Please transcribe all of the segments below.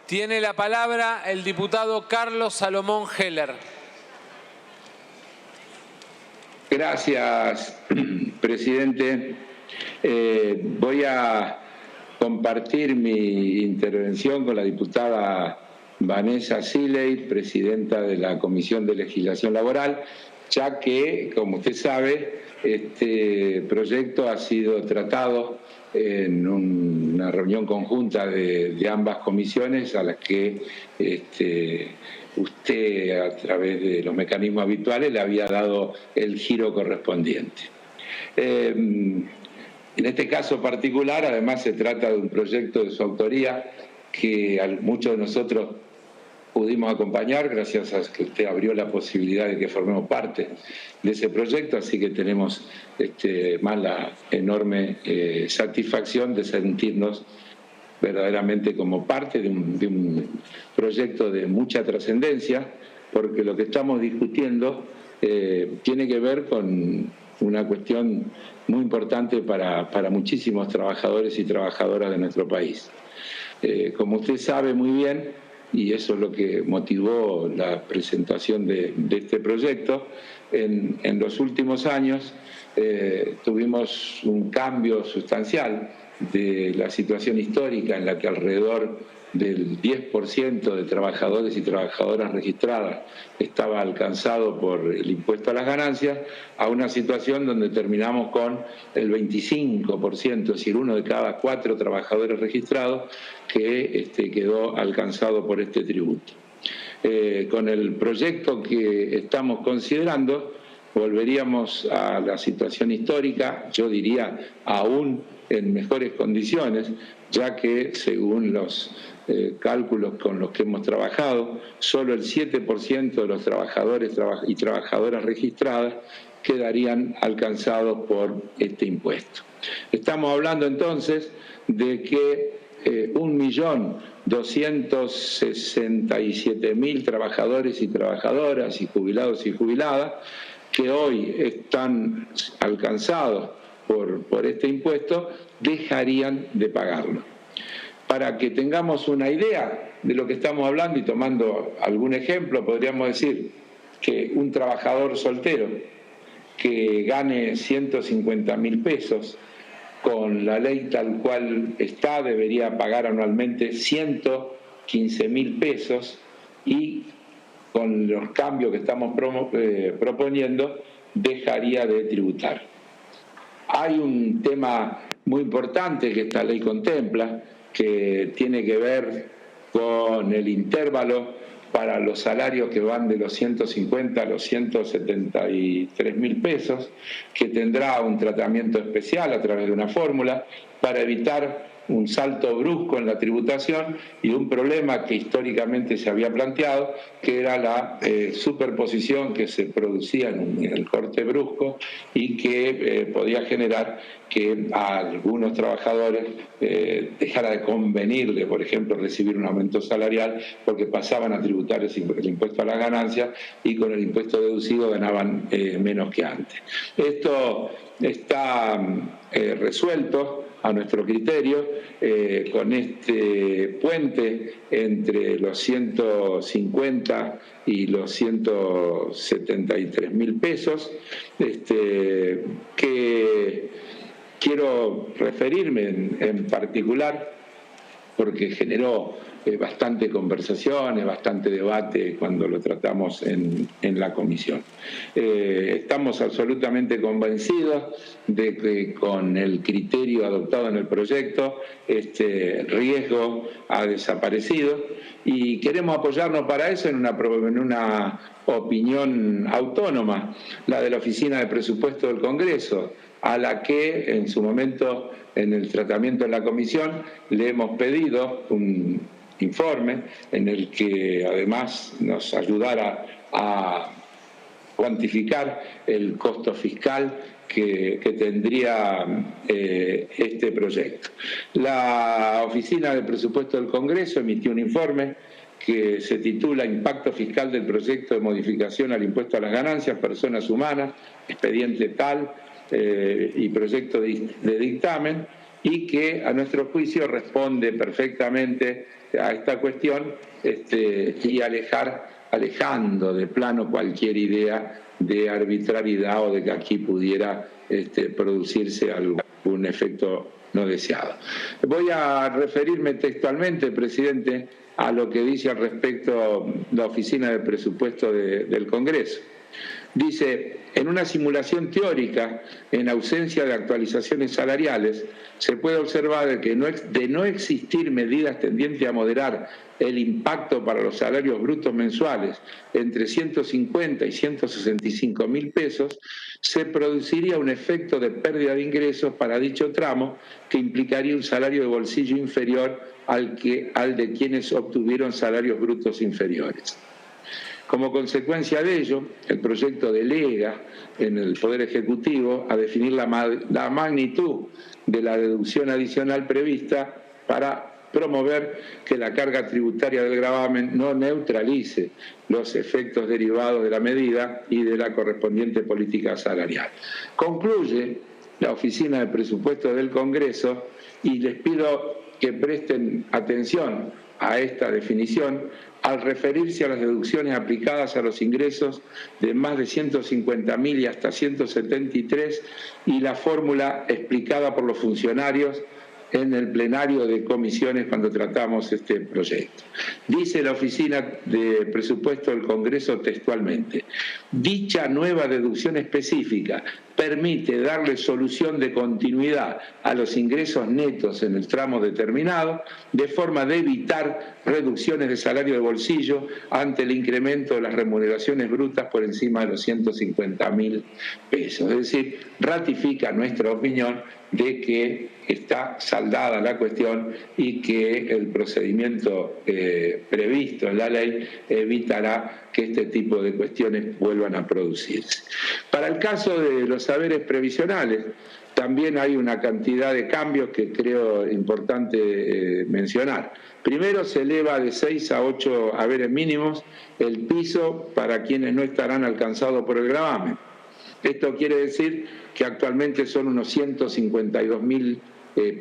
Tiene la palabra el diputado Carlos Salomón Heller. Gracias, presidente. Voy a compartir mi intervención con la diputada Vanessa Siley, presidenta de la Comisión de Legislación Laboral, ya que, como usted sabe, este proyecto ha sido tratado en una reunión conjunta de ambas comisiones a las que usted, a través de los mecanismos habituales, le había dado el giro correspondiente. En este caso particular, además, se trata de un proyecto de su autoría que muchos de nosotros pudimos acompañar gracias a que usted abrió la posibilidad de que formemos parte de ese proyecto, así que tenemos más la enorme satisfacción de sentirnos verdaderamente como parte de un proyecto de mucha trascendencia, porque lo que estamos discutiendo tiene que ver con una cuestión muy importante para muchísimos trabajadores y trabajadoras de nuestro país. Como usted sabe muy bien, y eso es lo que motivó la presentación de este proyecto, en los últimos años tuvimos un cambio sustancial de la situación histórica en la que alrededor del 10% de trabajadores y trabajadoras registradas estaba alcanzado por el impuesto a las ganancias, a una situación donde terminamos con el 25%, es decir, 1 de cada 4 trabajadores registrados que quedó alcanzado por este tributo. Con el proyecto que estamos considerando, volveríamos a la situación histórica, yo diría aún en mejores condiciones, ya que según los cálculos con los que hemos trabajado, solo el 7% de los trabajadores y trabajadoras registradas quedarían alcanzados por este impuesto. Estamos hablando entonces de que 1.267.000 trabajadores y trabajadoras y jubilados y jubiladas que hoy están alcanzados por este impuesto dejarían de pagarlo. Para que tengamos una idea de lo que estamos hablando y tomando algún ejemplo, podríamos decir que un trabajador soltero que gane 150.000 pesos, con la ley tal cual está, debería pagar anualmente 115.000 pesos y con los cambios que estamos proponiendo dejaría de tributar. Hay un tema muy importante que esta ley contempla, que tiene que ver con el intervalo para los salarios que van de los 150 a los 173.000 pesos, que tendrá un tratamiento especial a través de una fórmula para evitar un salto brusco en la tributación y un problema que históricamente se había planteado, que era la superposición que se producía en el corte brusco y que podía generar que a algunos trabajadores dejara de convenirle, por ejemplo, recibir un aumento salarial porque pasaban a tributar el impuesto a las ganancias y con el impuesto deducido ganaban menos que antes. Esto está resuelto a nuestro criterio, con este puente entre los 150 y los 173.000 pesos, que quiero referirme en particular porque generó bastante conversaciones, bastante debate cuando lo tratamos en la comisión. Estamos absolutamente convencidos de que con el criterio adoptado en el proyecto, este riesgo ha desaparecido y queremos apoyarnos para eso en una opinión autónoma, la de la Oficina de Presupuesto del Congreso, a la que en su momento en el tratamiento en la comisión le hemos pedido un informe en el que además nos ayudara a cuantificar el costo fiscal que tendría este proyecto. La Oficina de Presupuesto del Congreso emitió un informe que se titula Impacto fiscal del proyecto de modificación al impuesto a las ganancias, personas humanas, expediente tal y proyecto de dictamen, y que a nuestro juicio responde perfectamente a esta cuestión y alejando de plano cualquier idea de arbitrariedad o de que aquí pudiera producirse algún efecto no deseado. Voy a referirme textualmente, presidente, a lo que dice al respecto la Oficina de Presupuesto del Congreso. Dice, en una simulación teórica, en ausencia de actualizaciones salariales, se puede observar que de no existir medidas tendientes a moderar el impacto para los salarios brutos mensuales entre 150 y 165 mil pesos, se produciría un efecto de pérdida de ingresos para dicho tramo que implicaría un salario de bolsillo inferior al de quienes obtuvieron salarios brutos inferiores. Como consecuencia de ello, el proyecto delega en el Poder Ejecutivo a definir la magnitud de la deducción adicional prevista para promover que la carga tributaria del gravamen no neutralice los efectos derivados de la medida y de la correspondiente política salarial. Concluye la Oficina de Presupuestos del Congreso, y les pido que presten atención a esta definición, al referirse a las deducciones aplicadas a los ingresos de más de 150.000 y hasta 173, y la fórmula explicada por los funcionarios en el plenario de comisiones cuando tratamos este proyecto. Dice la Oficina de Presupuesto del Congreso textualmente: dicha nueva deducción específica permite darle solución de continuidad a los ingresos netos en el tramo determinado, de forma de evitar reducciones de salario de bolsillo ante el incremento de las remuneraciones brutas por encima de los 150.000 pesos. Es decir, ratifica nuestra opinión de que está saldada la cuestión y que el procedimiento previsto en la ley evitará que este tipo de cuestiones vuelvan a producirse. Para el caso de los saberes previsionales, también hay una cantidad de cambios que creo importante mencionar. Primero, se eleva de 6 a 8 haberes mínimos el piso para quienes no estarán alcanzados por el gravamen. Esto quiere decir que actualmente son unos 152.000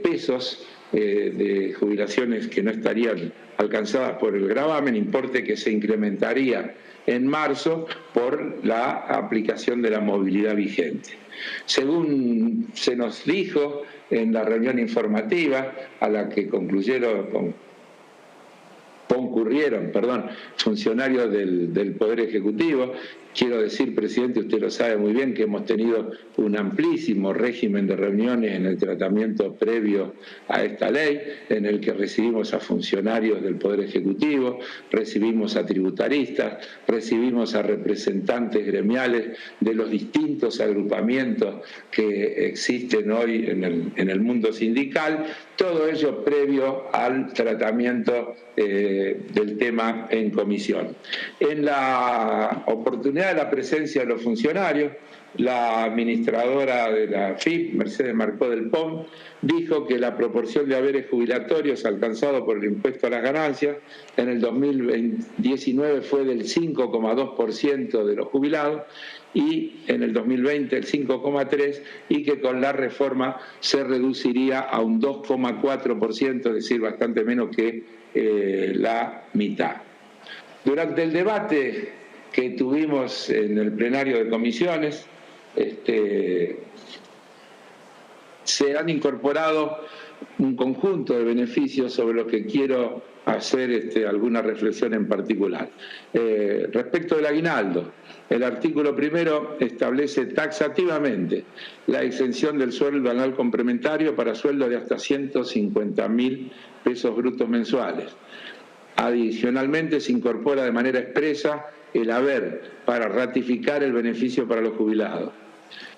pesos de jubilaciones que no estarían alcanzadas por el gravamen, importe que se incrementaría en marzo por la aplicación de la movilidad vigente. Según se nos dijo en la reunión informativa a la que concurrieron funcionarios del Poder Ejecutivo. Quiero decir, presidente, usted lo sabe muy bien, que hemos tenido un amplísimo régimen de reuniones en el tratamiento previo a esta ley, en el que recibimos a funcionarios del Poder Ejecutivo, recibimos a tributaristas, recibimos a representantes gremiales de los distintos agrupamientos que existen hoy en el mundo sindical, todo ello previo al tratamiento del tema en comisión. En la oportunidad de la presencia de los funcionarios, la administradora de la FIP, Mercedes Marcó del POM, dijo que la proporción de haberes jubilatorios alcanzados por el impuesto a las ganancias en el 2019 fue del 5,2% de los jubilados y en el 2020 el 5,3%, y que con la reforma se reduciría a un 2,4%, es decir, bastante menos que la mitad. Durante el debate que tuvimos en el plenario de comisiones, se han incorporado un conjunto de beneficios sobre los que quiero hacer alguna reflexión en particular. Respecto del aguinaldo, el artículo primero establece taxativamente la exención del sueldo anual complementario para sueldos de hasta 150.000 pesos brutos mensuales. Adicionalmente, se incorpora de manera expresa el haber para ratificar el beneficio para los jubilados.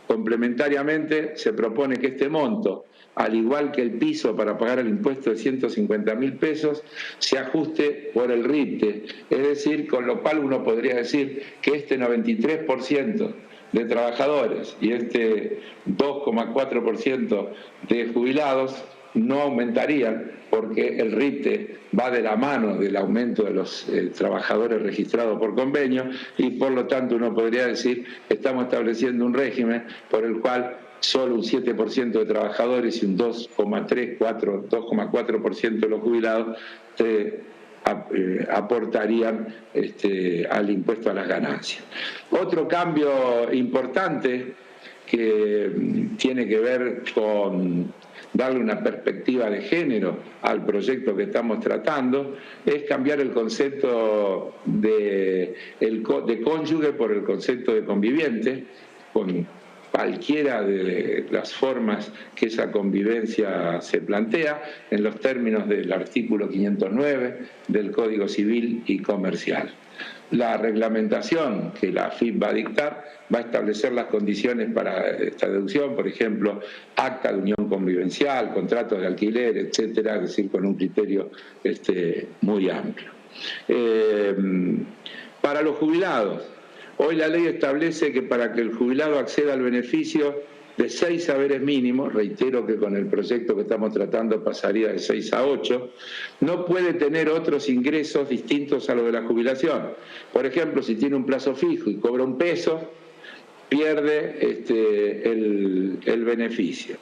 Complementariamente, se propone que este monto, al igual que el piso para pagar el impuesto de 150.000 pesos, se ajuste por el RIPTE, es decir, con lo cual uno podría decir que este 93% de trabajadores y este 2,4% de jubilados no aumentarían, porque el RIPTE va de la mano del aumento de los trabajadores registrados por convenio, y por lo tanto uno podría decir que estamos estableciendo un régimen por el cual solo un 7% de trabajadores y un 2,4% de los jubilados aportarían al impuesto a las ganancias. Otro cambio importante que tiene que ver con darle una perspectiva de género al proyecto que estamos tratando, es cambiar el concepto de cónyuge por el concepto de conviviente, con cualquiera de las formas que esa convivencia se plantea, en los términos del artículo 509 del Código Civil y Comercial. La reglamentación que la AFIP va a dictar va a establecer las condiciones para esta deducción, por ejemplo, acta de unión convivencial, contratos de alquiler, etcétera, es decir, con un criterio muy amplio. Para los jubilados, hoy la ley establece que para que el jubilado acceda al beneficio de 6 saberes mínimos, reitero que con el proyecto que estamos tratando pasaría de 6 a 8, no puede tener otros ingresos distintos a los de la jubilación. Por ejemplo, si tiene un plazo fijo y cobra un peso, pierde el beneficio.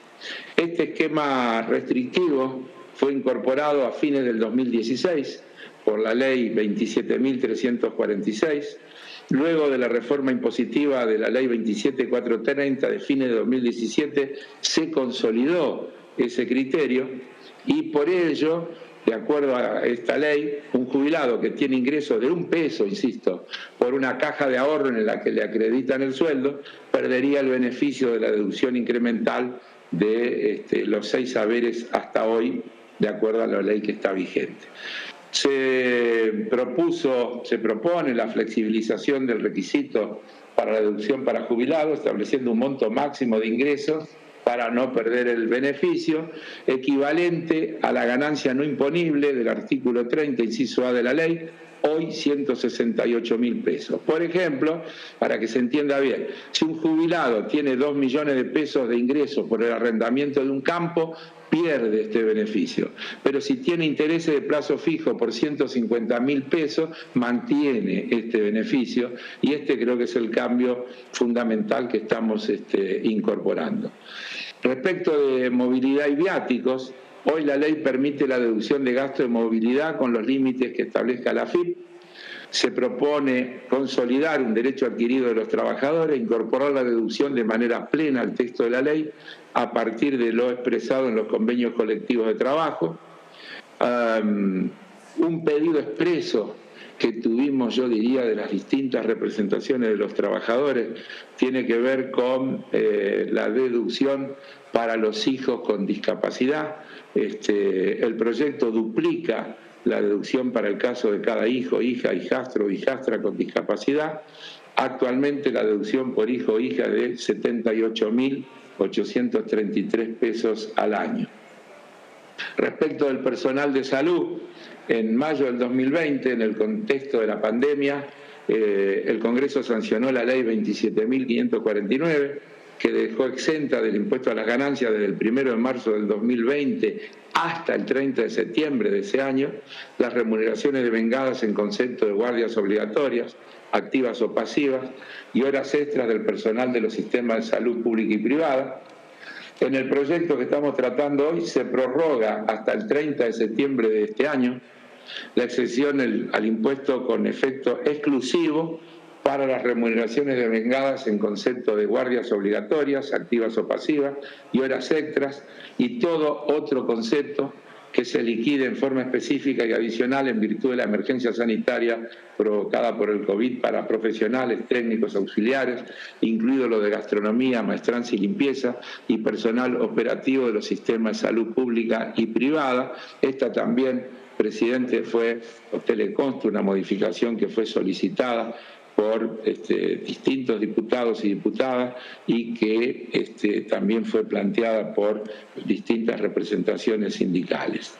Este esquema restrictivo fue incorporado a fines del 2016 por la ley 27.346, luego de la reforma impositiva de la ley 27.430 de fines de 2017, se consolidó ese criterio y por ello, de acuerdo a esta ley, un jubilado que tiene ingresos de un peso, insisto, por una caja de ahorro en la que le acreditan el sueldo, perdería el beneficio de la deducción incremental de los 6 saberes hasta hoy, de acuerdo a la ley que está vigente. Se propone la flexibilización del requisito para la deducción para jubilados, estableciendo un monto máximo de ingresos para no perder el beneficio, equivalente a la ganancia no imponible del artículo 30, inciso A de la ley, hoy 168.000 pesos. Por ejemplo, para que se entienda bien, si un jubilado tiene 2 millones de pesos de ingresos por el arrendamiento de un campo, pierde este beneficio. Pero si tiene intereses de plazo fijo por 150.000 pesos, mantiene este beneficio y creo que es el cambio fundamental que estamos incorporando. Respecto de movilidad y viáticos, hoy la ley permite la deducción de gasto de movilidad con los límites que establezca la AFIP. Se propone consolidar un derecho adquirido de los trabajadores, incorporar la deducción de manera plena al texto de la ley a partir de lo expresado en los convenios colectivos de trabajo. Un pedido expreso que tuvimos, yo diría, de las distintas representaciones de los trabajadores, tiene que ver con la deducción para los hijos con discapacidad. El proyecto duplica la deducción para el caso de cada hijo, hija, hijastro o hijastra con discapacidad. Actualmente la deducción por hijo o hija es de 78.833 pesos al año. Respecto del personal de salud, en mayo del 2020, en el contexto de la pandemia, el Congreso sancionó la ley 27.549, que dejó exenta del impuesto a las ganancias desde el 1 de marzo del 2020 hasta el 30 de septiembre de ese año, las remuneraciones devengadas en concepto de guardias obligatorias, activas o pasivas, y horas extras del personal de los sistemas de salud pública y privada. En el proyecto que estamos tratando hoy se prorroga hasta el 30 de septiembre de este año la exención al impuesto con efecto exclusivo para las remuneraciones devengadas en concepto de guardias obligatorias, activas o pasivas, y horas extras, y todo otro concepto que se liquide en forma específica y adicional en virtud de la emergencia sanitaria provocada por el COVID para profesionales, técnicos, auxiliares, incluido lo de gastronomía, maestranza y limpieza, y personal operativo de los sistemas de salud pública y privada. Esta también, presidente, a usted le consta una modificación que fue solicitada por distintos diputados y diputadas y que también fue planteada por distintas representaciones sindicales.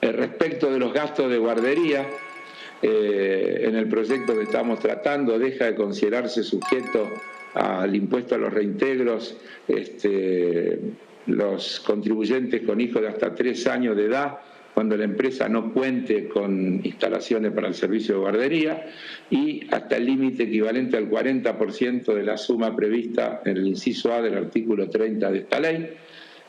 Respecto de los gastos de guardería, en el proyecto que estamos tratando deja de considerarse sujeto al impuesto a los reintegros los contribuyentes con hijos de hasta 3 años de edad cuando la empresa no cuente con instalaciones para el servicio de guardería, y hasta el límite equivalente al 40% de la suma prevista en el inciso A del artículo 30 de esta ley.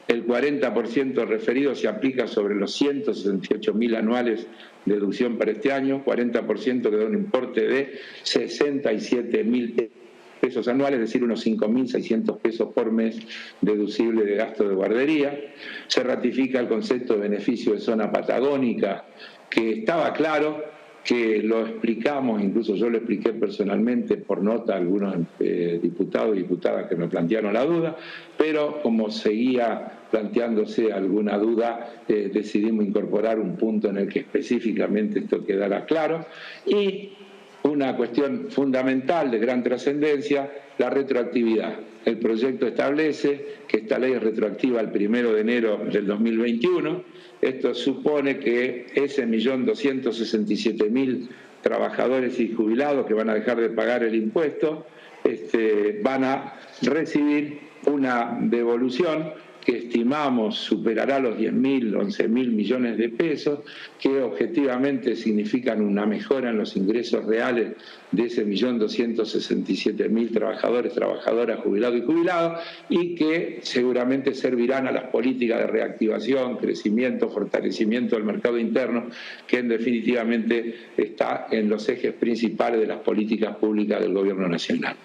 El 40% referido se aplica sobre los 168.000 anuales de deducción para este año, 40% que da un importe de 67.000 pesos anuales, es decir, unos 5.600 pesos por mes deducible de gasto de guardería. Se ratifica el concepto de beneficio de zona patagónica, que estaba claro, que lo explicamos, incluso yo lo expliqué personalmente por nota a algunos diputados y diputadas que me plantearon la duda, pero como seguía planteándose alguna duda, decidimos incorporar un punto en el que específicamente esto quedara claro. Y una cuestión fundamental de gran trascendencia, la retroactividad. El proyecto establece que esta ley es retroactiva al 1 de enero del 2021. Esto supone que ese 1.267.000 trabajadores y jubilados que van a dejar de pagar el impuesto van a recibir una devolución que estimamos superará los 10.000, 11.000 millones de pesos, que objetivamente significan una mejora en los ingresos reales de ese 1.267.000 trabajadores, trabajadoras, jubilados y jubilados, y que seguramente servirán a las políticas de reactivación, crecimiento, fortalecimiento del mercado interno, que definitivamente está en los ejes principales de las políticas públicas del Gobierno Nacional.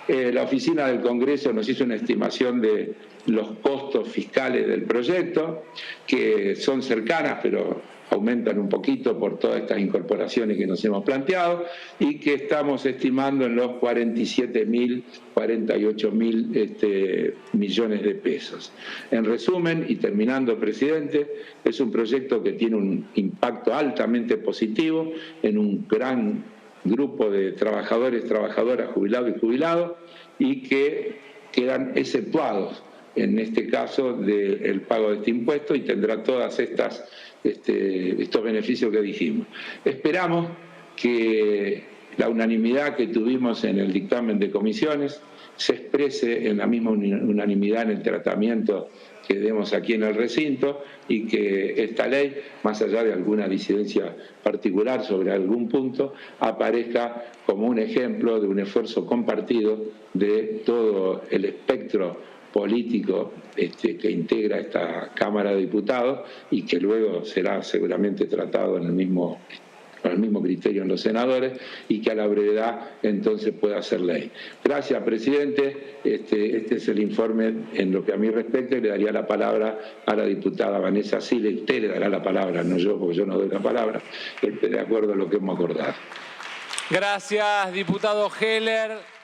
La oficina del Congreso nos hizo una estimación de los costos fiscales del proyecto, que son cercanas, pero aumentan un poquito por todas estas incorporaciones que nos hemos planteado, y que estamos estimando en los 47.000, 48.000 millones de pesos. En resumen, y terminando, presidente, es un proyecto que tiene un impacto altamente positivo en un gran grupo de trabajadores, trabajadoras, jubilados y jubilados, y que quedan exceptuados en este caso del pago de este impuesto, y tendrá todas estos beneficios que dijimos. Esperamos que la unanimidad que tuvimos en el dictamen de comisiones se exprese en la misma unanimidad en el tratamiento que demos aquí en el recinto, y que esta ley, más allá de alguna disidencia particular sobre algún punto, aparezca como un ejemplo de un esfuerzo compartido de todo el espectro político que integra esta Cámara de Diputados, y que luego será seguramente tratado con el mismo criterio en los senadores, y que a la brevedad entonces pueda ser ley. Gracias, presidente. Este es el informe en lo que a mí respecta, y le daría la palabra a la diputada Vanessa Siles. Usted le dará la palabra, no yo, porque yo no doy la palabra, de acuerdo a lo que hemos acordado. Gracias, diputado Heller.